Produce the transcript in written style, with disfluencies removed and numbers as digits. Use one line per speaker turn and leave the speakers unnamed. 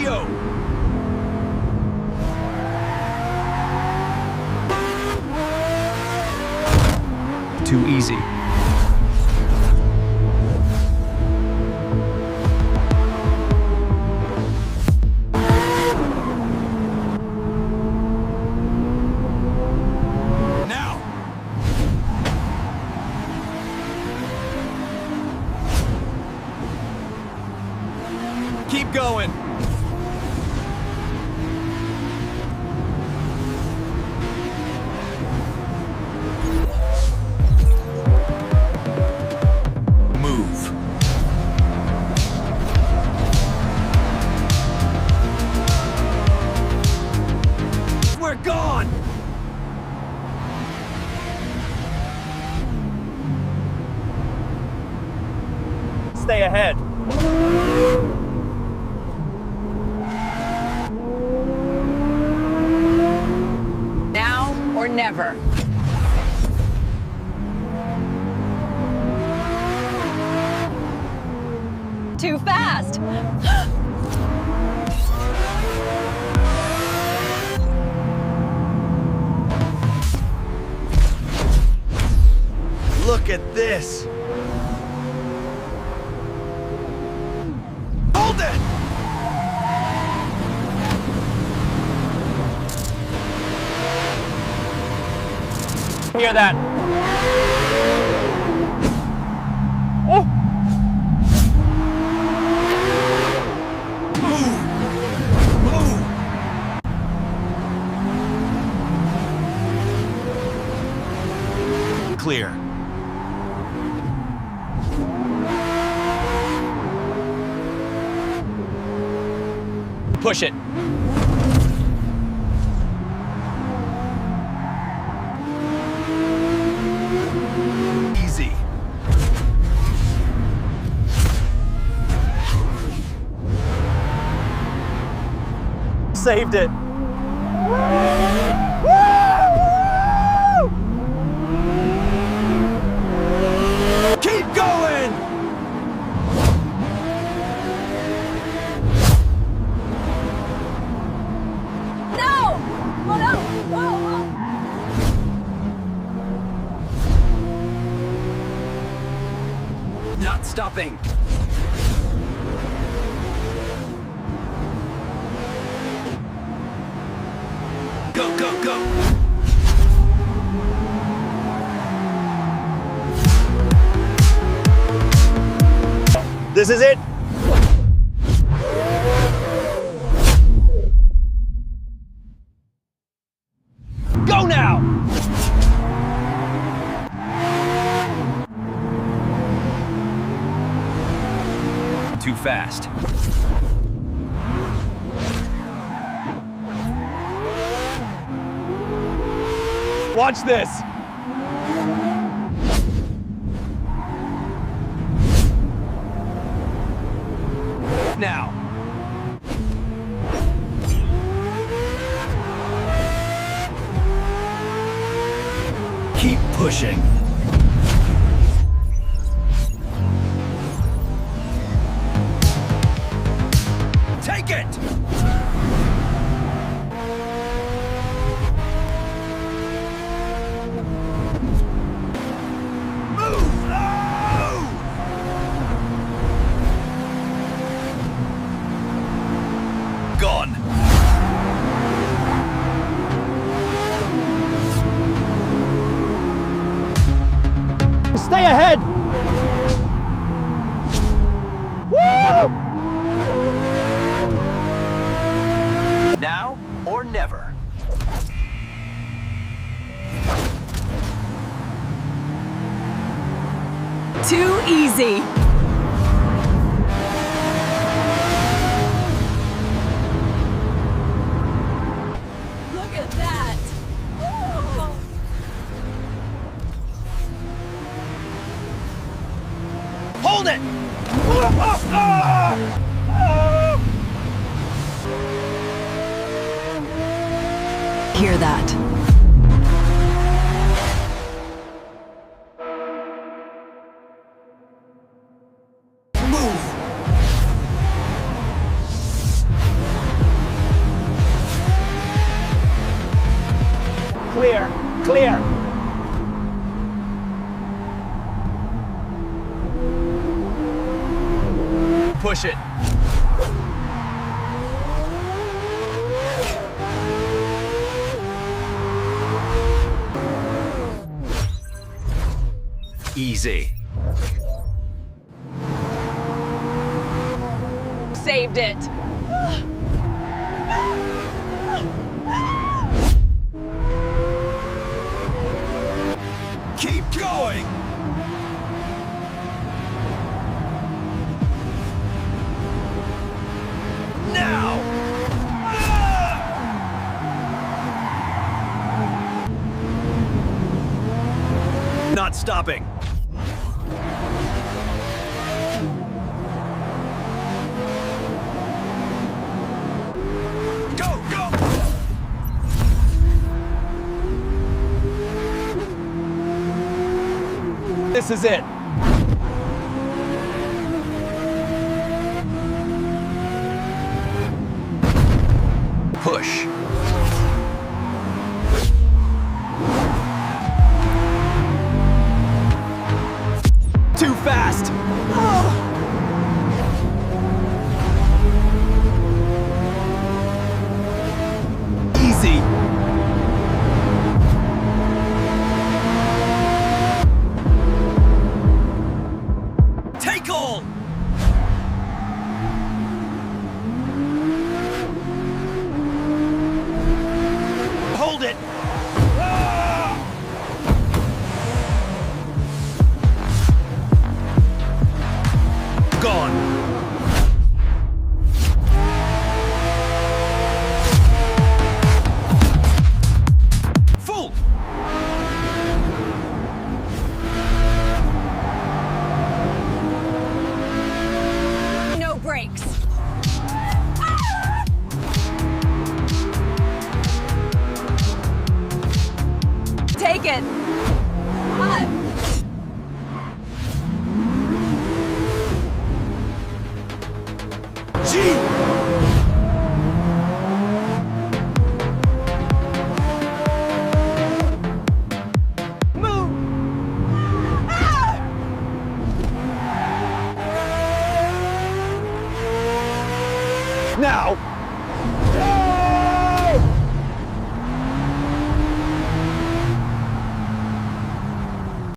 go! Too easy. Now! Keep going! We're gone! Stay ahead.
Now or never. Too fast!
Look at this! Hold it! Hear that? Oh! Move! Move! Clear. Push it. Easy. Saved it. Keep going! Not stopping. Go, go, go. This is it. Go now. Too fast. Watch this. Now. Keep pushing. Take it! Move! Oh! Gone. Stay ahead! Woo! Now or never.
Too easy. Look at that. Oh.
Hold it!
Hear that?
Move! Clear. Clear. Push it. Easy.
Saved it.
Keep going. Now. Not stopping. Go, go! This is it. Push. Too fast. Easy. Take all. Hold it. Gone. Full.
No brakes. Take it.
Gee. Move. Now.